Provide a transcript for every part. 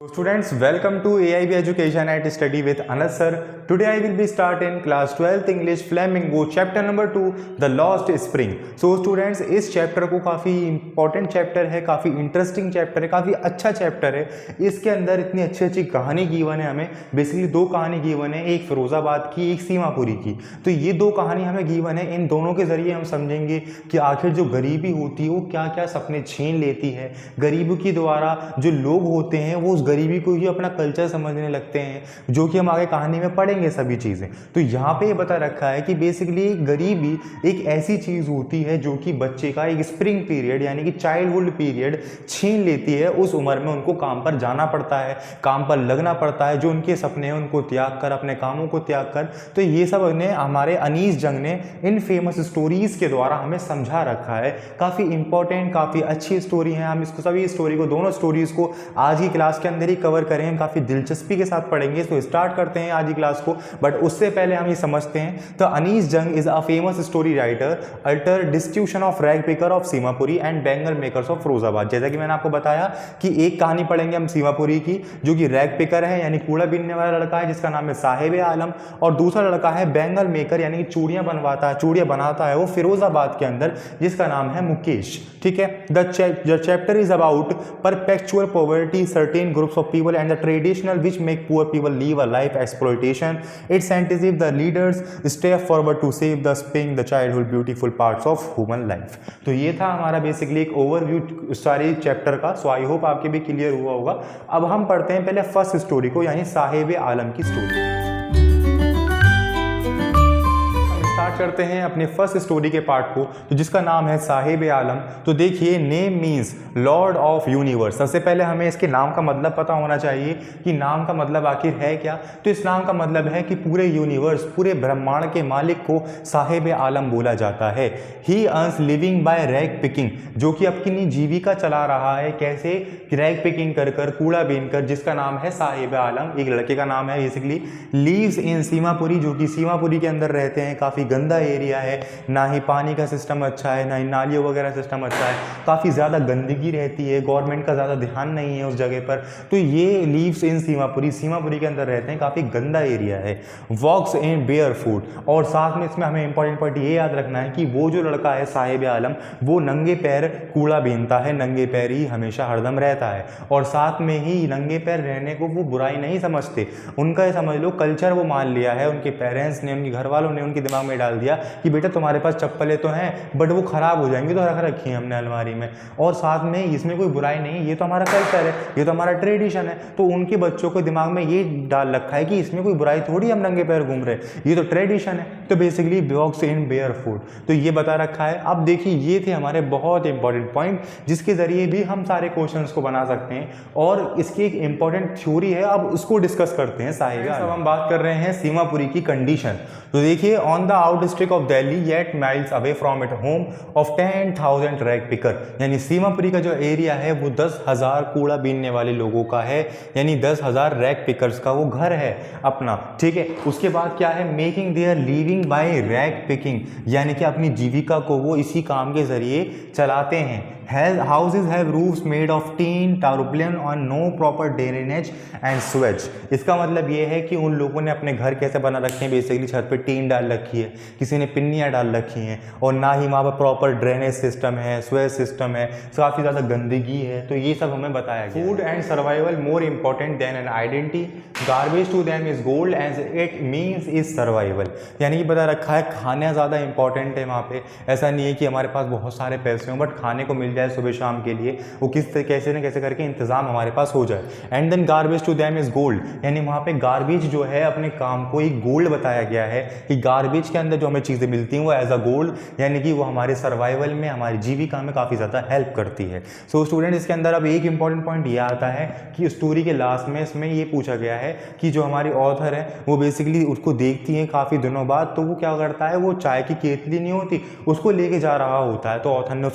Students, welcome to AIB Education at Study with Anas sir. Today I will be starting class 12th English Flamingo chapter number 2 The Lost Spring. So students, इस chapter को काफ़ी important chapter है, काफ़ी interesting chapter है, काफ़ी अच्छा chapter है। इसके अंदर इतनी अच्छी अच्छी कहानी गिवन है हमें। बेसिकली दो कहानी गिवन है, एक फिरोजाबाद की, एक सीमापुरी की। तो ये दो कहानी हमें गिवन है, इन दोनों के जरिए हम समझेंगे कि आखिर जो गरीबी होती है वो क्या क्या सपने छीन लेती है। गरीबी के द्वारा जो लोग होते हैं वो उस गरीबी को ही अपना कल्चर समझने लगते हैं, जो कि हम आगे कहानी में पढ़ेंगे सभी चीज़ें। तो यहाँ पे ये बता रखा है कि बेसिकली गरीबी एक ऐसी चीज़ होती है जो कि बच्चे का एक स्प्रिंग पीरियड यानी कि चाइल्डहुड पीरियड छीन लेती है। उस उम्र में उनको काम पर जाना पड़ता है, काम पर लगना पड़ता है, जो उनके सपने हैं उनको त्याग कर, अपने कामों को त्याग कर। तो ये सब ने हमारे अनीस जंग ने इन फेमस स्टोरीज के द्वारा हमें समझा रखा है। काफ़ी इंपॉर्टेंट, काफ़ी अच्छी स्टोरी है। हम इसको सभी स्टोरी को, दोनों स्टोरीज को आज की क्लास के अंदर ही कवर करें, काफ़ी दिलचस्पी के साथ पढ़ेंगे। तो स्टार्ट करते हैं आज की क्लास को, बट उससे पहले हम ये समझते हैं। तो अनीस जंग is a famous story writer, alter distribution of rag picker of Seemapuri and bangle makers of Firozabad. जैसा कि मैंने आपको बताया कि एक कहानी पढ़ेंगे हम सीमापुरी की, जो कि रैग पिकर है यानी कूड़ा बीनने वाला लड़का है, जिसका नाम है साहिब आलम, और दूसरा लड़का है बैंगल मेकर यानी कि चूड़ियाँ बनाता है वो फिरोजाबाद के अंदर, जिसका नाम है मुकेश। ठीक है। The chapter is about perpetual poverty, certain groups of people and the traditional which make poor people live a life exploitation. It sentences the leaders step forward to save the spring, the childhood beautiful parts of human life. तो ये था हमारा basically एक overview सारी chapter का। सो I hope आपके भी clear हुआ होगा। अब हम पढ़ते हैं पहले फर्स्ट स्टोरी को, यानी साहिब आलम की स्टोरी। स्टार्ट करते हैं अपने फर्स्ट स्टोरी के पार्ट को, तो जिसका नाम है साहिब आलम। तो देखिए, name means Lord of universe. सबसे पहले हमें इसके नाम का मतलब पता होना चाहिए कि नाम का मतलब आखिर है क्या। तो इस नाम का मतलब है कि पूरे यूनिवर्स, पूरे ब्रह्मांड के मालिक को साहिब आलम बोला जाता है। ही earns living by rag picking, जो कि अपनी जीविका चला रहा है। कैसे? रैग पिकिंग कर कर, कूड़ा बीन कर, जिसका नाम है साहिब आलम, एक लड़के का नाम है बेसिकली। लीव्स इन सीमापुरी, जो कि सीमापुरी के अंदर रहते हैं। काफ़ी गंदा एरिया है, ना ही पानी का सिस्टम अच्छा है, ना ही नालियों वगैरह सिस्टम अच्छा है, काफ़ी ज़्यादा गंदगी रहती है, गवर्नमेंट का ज़्यादा ध्यान नहीं है उस जगह पर। तो ये लीव्स इन सीमापुरी के अंदर रहते हैं, काफ़ी गंदा एरिया है। वॉक्स इन बेयर फूट, और साथ में इसमें हमें इंपॉर्टेंट पॉइंट ये याद रखना है कि वो जो लड़का है साहिब आलम, वो नंगे पैर कूड़ा बीनता है, नंगे पैर ही हमेशा हरदम रहता है। और साथ में ही नंगे पैर रहने को वो बुराई नहीं समझते, उनका ये समझ लो कल्चर वो मान लिया है। उनके पेरेंट्स ने, उनके घर वालों ने उनके दिमाग में डाल दिया कि बेटा तुम्हारे पास चप्पलें तो हैं, बट वो खराब हो जाएंगी, तो रख रखी है हमने अलमारी में। और साथ में इसमें कोई बुराई नहीं, ये तो हमारा कल्चर है, ये तो हमारा ट्रेडिशन है। तो उनके बच्चों को दिमाग में ये डाल रखा है कि इसमें कोई बुराई थोड़ी, हम नंगे पैर घूम रहे, ये तो ट्रेडिशन है। तो बेसिकली वॉक्स इन बेयर फूट, तो ये बता रखा है। अब देखिए, ये थे हमारे बहुत इंपॉर्टेंट पॉइंट, जिसके जरिए भी हम सारे क्वेश्चंस को बना सकते हैं। और इसकी एक इंपॉर्टेंट थ्योरी है, अब उसको डिस्कस करते हैं साहिब। अब हम बात कर रहे हैं सीमापुरी की कंडीशन। तो देखिए, on the outskirts of Delhi eight miles away from it home of 10,000 rag picker, यानी सीमापुरी का जो एरिया है वो 10,000 कूड़ा बीनने वाले लोगों का है, यानी 10,000 रैग पिकर्स का वो घर है अपना। ठीक है। उसके बाद क्या है? Making their living by rag picking, यानी कि अपनी जीविका को वो इसी काम के जरिए चलाते हैं। Houses have roofs made of tin, tarpaulin and no proper drainage and sewage। इसका मतलब ये है कि उन लोगों ने अपने घर कैसे बना रखे हैं, बेसिकली छत पे टीन डाल रखी है, किसी ने पिन्नियाँ डाल रखी हैं, और ना ही वहाँ पर प्रॉपर ड्रेनेज सिस्टम है, स्वेज सिस्टम है, काफ़ी ज़्यादा गंदगी है। तो ये सब हमें बताया गया। Food and survival more important than an identity, garbage to them is gold and it means is survival, यानी कि बता रखा है खाना ज़्यादा इंपॉर्टेंट है वहाँ पे। ऐसा नहीं है कि हमारे पास बहुत सारे पैसे हों, बट खाने को मिल जाए सुबह शाम के लिए, वो कैसे न कैसे करके इंतजाम हमारे पास हो जाए। And then garbage to them is gold, यानी वहाँ पे गार्बेज जो है अपने काम को एक गोल्ड बताया गया है कि गार्बेज के अंदर जो हमें चीज़ें मिलती हैं वो एज अ गोल्ड, यानी कि वो हमारे सर्वाइवल में, हमारी जीविका में काफ़ी ज़्यादा हेल्प करती है। सो स्टूडेंट, इसके अंदर अब एक इंपॉर्टेंट पॉइंट ये आता है कि स्टोरी के लास्ट में इसमें ये पूछा गया है कि जो हमारी ऑथर है वो बेसिकली उसको देखती है काफ़ी दिनों बाद, तो वो क्या करता है, वो चाय की केतली नहीं होती, उसको लेके जा रहा होता है। तो ऑथर ने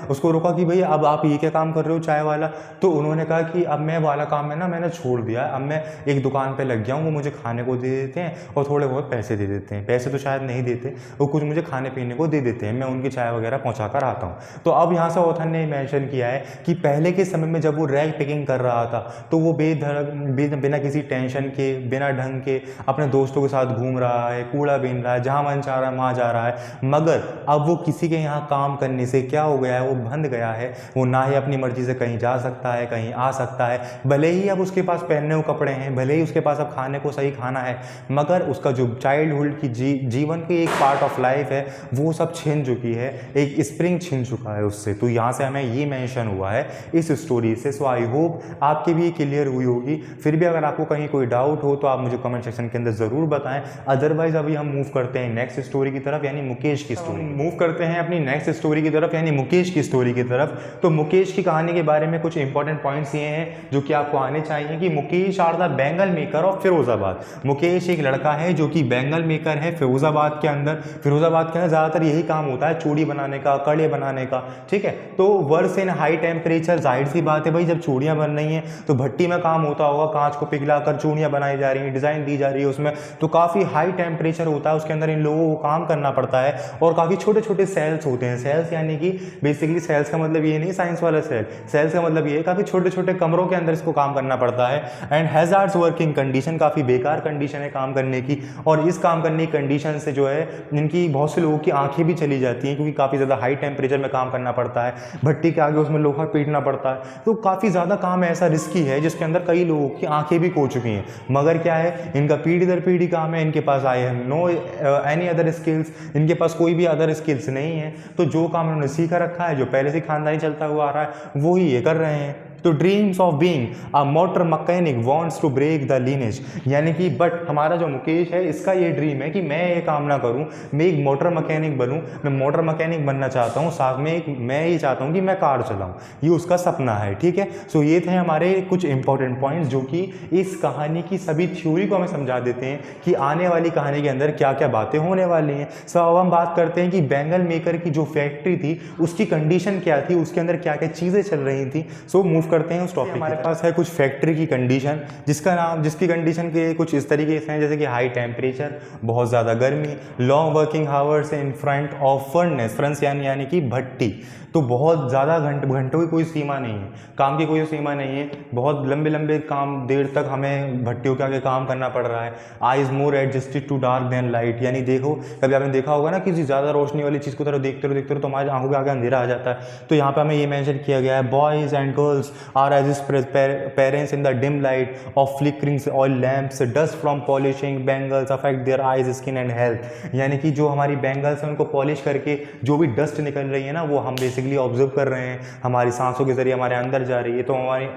उसको रोका कि भैया अब आप ये क्या काम कर रहे हो चाय वाला। तो उन्होंने कहा कि अब मैं वाला काम है ना मैंने छोड़ दिया, अब मैं एक दुकान पे लग गया हूँ, वो मुझे खाने को दे देते हैं और थोड़े बहुत पैसे दे देते हैं, पैसे तो शायद नहीं देते, वो कुछ मुझे खाने पीने को दे देते हैं, मैं उनकी चाय वगैरह पहुँचा कर आता हूँ। तो अब यहाँ से ऑथर ने मेंशन किया है कि पहले के समय में जब वो रैग पिकिंग कर रहा था तो वो बिना किसी टेंशन के, बिना ढंग के अपने दोस्तों के साथ घूम रहा है, कूड़ा बीन रहा है, जहाँ मन चाह रहा है वहाँ जा रहा है। मगर अब वो किसी के यहाँ काम करने से क्या हो गया है, वो बंध गया है, वो ना ही अपनी मर्जी से कहीं जा सकता है, कहीं आ सकता है, भले ही अब उसके पास पहनने को कपड़े हैं, भले ही उसके पास अब खाने को सही खाना है, मगर उसका जो चाइल्डहुड की जीवन की एक पार्ट ऑफ लाइफ है वो सब छीन चुकी है, एक स्प्रिंग छीन चुका है उससे। तो यहाँ से हमें ये मेंशन हुआ है इस स्टोरी से। सो आई होप आपके भी क्लियर हुई होगी। फिर भी अगर आपको कहीं कोई डाउट हो तो आप मुझे कमेंट सेक्शन के अंदर ज़रूर बताएं। अदरवाइज अभी हम मूव करते हैं नेक्स्ट स्टोरी की तरफ, यानी मुकेश की स्टोरी। मूव करते हैं अपनी नेक्स्ट स्टोरी की तरफ, यानी मुकेश की स्टोरी की तरफ। तो मुकेश की कहानी के बारे में कुछ इंपॉर्टेंट पॉइंट्स ये हैं जो कि आपको आने चाहिए कि Mukesh are the bangle maker of Firozabad. Mukesh एक लड़का है जो कि बैंगल मेकर है फिरोजाबाद के अंदर। फिरोजाबाद के अंदर ज़्यादातर यही काम होता है, चूड़ी बनाने का, कड़े बनाने का, ठीक है। तो वर्स इन हाई टेम्परेचर, जाहिर सी बात है भाई जब चूड़ियाँ बन रही हैं तो भट्टी में काम होता होगा, कांच को पिघलाकर चूड़ियाँ बनाई जा रही हैं, डिज़ाइन दी जा रही है उसमें, तो काफ़ी हाई टेम्परेचर होता है, उसके अंदर इन लोगों को काम करना पड़ता है। और काफ़ी छोटे छोटे सेल्स होते हैं। सेल्स यानी कि बेसिकली सेल्स का मतलब ये नहीं साइंस वाला सेल, सेल्स का मतलब ये है काफ़ी छोटे छोटे कमरों के अंदर इसको काम करना पड़ता है। एंड हैजार्ड्स वर्किंग कंडीशन, काफ़ी बेकार कंडीशन है काम करने की। और इस काम करने की कंडीशन से जो है इनकी बहुत से लोगों की आंखें भी चली जाती हैं, क्योंकि काफ़ी ज़्यादा हाई टेम्परेचर में काम करना पड़ता है, भट्टी के आगे उसमें लोहा पीटना पड़ता है। तो काफ़ी ज़्यादा काम ऐसा रिस्की है जिसके अंदर कई लोगों की आंखें भी खो चुकी हैं। मगर क्या है, इनका पीढ़ी दर पीढ़ी काम है, इनके पास आए हैं नो एनी अदर स्किल्स, इनके पास कोई भी अदर स्किल्स नहीं है। तो जो काम उन्होंने सीखा रखा है, जो पहले से खानदानी चलता हुआ आ रहा है, वो ही ये कर रहे हैं। तो dreams of being a motor mechanic wants to break the lineage, यानी कि बट हमारा जो मुकेश है इसका ये ड्रीम है कि मैं ये काम ना करूं, मैं एक मोटर मैकेनिक बनूं, मैं मोटर मैकेनिक बनना चाहता हूं, साथ में एक मैं ये चाहता हूं कि मैं कार चलाऊं, ये उसका सपना है, ठीक है। सो ये थे हमारे कुछ इंपॉर्टेंट पॉइंट्स जो कि इस कहानी की सभी थ्योरी को हमें समझा देते हैं कि आने वाली कहानी के अंदर क्या क्या बातें होने वाली हैं। सो अब हम बात करते हैं कि बैंगल मेकर की जो फैक्ट्री थी उसकी कंडीशन क्या थी, उसके अंदर क्या क्या चीज़ें चल रही थी। सो मूव करते हैं उस टॉपिक। हमारे पास है कुछ फैक्ट्री की कंडीशन, जिसकी कंडीशन के कुछ इस तरीके से हैं जैसे कि हाई टेम्परेचर, बहुत ज़्यादा गर्मी, long working hours in front of furnace, furnace यानी कि भट्टी, तो बहुत ज़्यादा घंटों की कोई सीमा नहीं है, काम की कोई सीमा नहीं है, बहुत लंबे लंबे काम देर तक हमें भट्टियों के आगे काम करना पड़ रहा है। Eyes more adjusted to dark than light, यानी देखो कभी आपने देखा होगा ना किसी ज़्यादा रोशनी वाली चीज़ को तरफ देखते रहो तो हमारी आंखों के आगे अंधेरा आ जाता है। तो यहाँ पे हमें ये मेंशन किया गया है, boys and girls are as parents in the dim light of flickering oil lamps, dust from polishing bangles affect their eyes skin and health, यानी कि जो हमारी बैंगल्स हैं उनको पॉलिश करके जो भी डस्ट निकल रही है ना वो हम बेसिकली ऑब्जर्व कर रहे हैं, हमारी सांसों के जरिए हमारे अंदर जा रही है, तो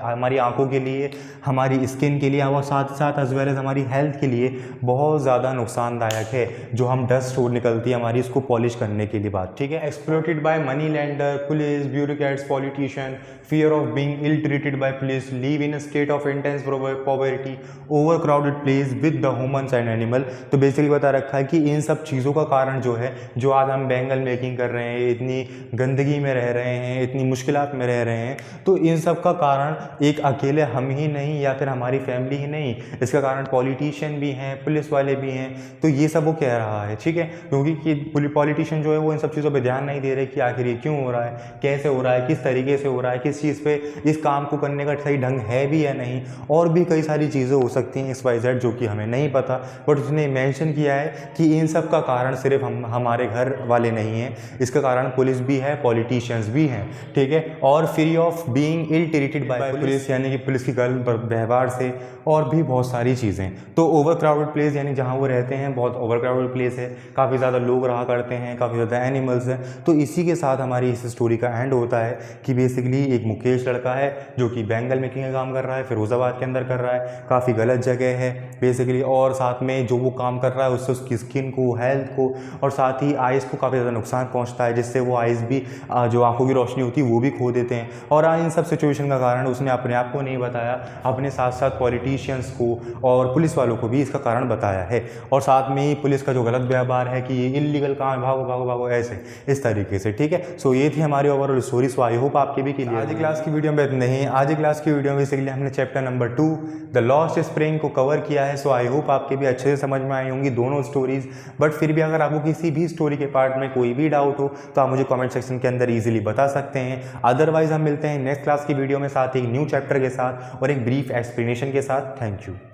हमारी आंखों के लिए, हमारी स्किन के लिए और साथ साथ एज वेल एज हमारी हेल्थ के लिए बहुत ज़्यादा नुकसानदायक है जो हम डस्ट निकलती है हमारी इसको पॉलिश करने के लिए बात, ठीक है। Exploited by money lender, police, bureaucrats, politician, fear of being ill treated by police, live in a state of intense poverty, over crowded place with the humans and animal. तो बेसिकली बता रखा है कि इन सब चीज़ों का कारण जो है, जो आज हम बैंगल मेकिंग कर रहे हैं, इतनी गंदगी में रह रहे हैं, इतनी मुश्किलात में रह रहे हैं, तो इन सब का कारण एक अकेले हम ही नहीं या फिर हमारी फैमिली ही नहीं, इसका कारण पॉलिटिशियन भी हैं, पुलिस वाले भी हैं। तो ये सब वो कह रहा है, ठीक है, क्योंकि पॉलिटिशियन जो है वो इन सब चीज़ों पे ध्यान नहीं दे रहे कि आखिर ये क्यों हो रहा है, कैसे हो रहा है, किस तरीके से हो रहा है, किस चीज़ पे इस काम को करने का सही ढंग है भी या नहीं, और भी कई सारी चीज़ें हो सकती हैं XYZ जो कि हमें नहीं पता। बट उसने मेंशन किया है कि इन सब का कारण सिर्फ हमारे घर वाले नहीं हैं, इसका कारण पुलिस भी है, पॉलिटिशियंस भी हैं, ठीक है, और free of being ill treated by police, यानी कि पुलिस की गलत व्यवहार से, और भी बहुत सारी चीज़ें। तो ओवर क्राउडेड प्लेस, यानी जहाँ वो रहते हैं बहुत ओवर क्राउडेड प्लेस है, काफ़ी ज़्यादा लोग रहा करते हैं, काफ़ी ज़्यादा एनिमल्स हैं। तो इसी के साथ हमारी इस स्टोरी का एंड होता है कि बेसिकली एक मुकेश लड़का है है जो कि बैंक मेकिंग का काम कर रहा है, फिरोज़ाबाद के अंदर कर रहा है, काफ़ी गलत जगह है बेसिकली। और साथ में जो वो काम कर रहा है उससे उसकी स्किन को, हेल्थ को और साथ ही आइज़ को काफ़ी ज़्यादा नुकसान पहुंचता है, जिससे वो आइज़ भी जो आंखों की रोशनी होती है वो भी खो देते हैं। और इन सब सिचुएशन का कारण उसने अपने आप को नहीं बताया, अपने साथ साथ पॉलिटिशियंस को और पुलिस वालों को भी इसका कारण बताया है। और साथ में ही पुलिस का जो गलत व्यवहार है कि ये इलीगल काम है, भागो भागो भागो, ऐसे इस तरीके से। ठीक है, सो ये थी हमारी overall story. So I hope आपके भी क्लियर। आज की क्लास की वीडियो में इतने ही। आज की क्लास की वीडियो में बेसिकली हमने chapter number 2 the lost spring को कवर किया है। सो आई होप आपके भी अच्छे से समझ में आई होंगी दोनों स्टोरीज। बट फिर भी अगर आपको किसी भी स्टोरी के पार्ट में कोई भी डाउट हो तो आप मुझे कमेंट सेक्शन के अंदर इजीली बता सकते हैं। अदरवाइज हम मिलते हैं नेक्स्ट क्लास की वीडियो में साथ ही एक न्यू चैप्टर के साथ और एक ब्रीफ एक्सप्लेनेशन के साथ। Thank you.